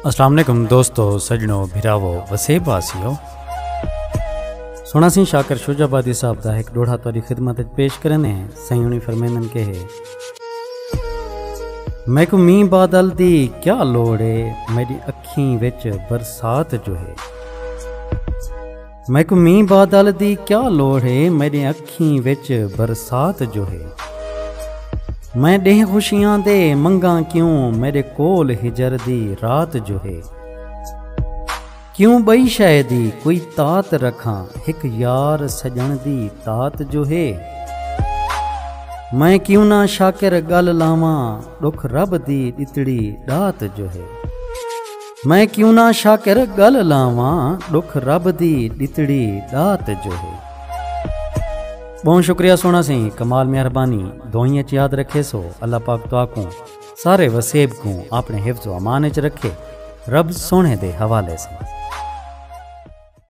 अस्सलाम वालेकुम दोस्तों, सजनों, भिरावो, वसेब वासियों। सोना सिंह शाकर शुजाबादी साहब का एक डोढ़ा तुहाडी खिदमत पेश करने सयूनी फरमेंदन के है। मैकू मींह बादल दी क्या लोड़ है, मेरी अखीं विच बरसात जो है। मैकू मींह बादल दी क्या लोड़ है, मेरी अखीं विच बरसात जो है। मैं डेह खुशियां दे मंगा क्यों, मेरे कोल हिजर दी रात जो है। क्यों बई शै दी कोई तात रखा, हिक यार सजण दी तात जो है। मैं क्यों ना शाकिर गल लावां, दुख रब दी दितड़ी डात जो है। मैं क्यों ना शाकिर गल लावां, दुख रब दी दितड़ी डात जो है। बहुत शुक्रिया सोना सिंह, कमाल मेहरबानी। दुआएं च याद रखे सो अल्लाह पाक तो आकूं सारे वसेब को अपने हिफ्ज़ व अमान च रखे। रब सोने दे हवाले से।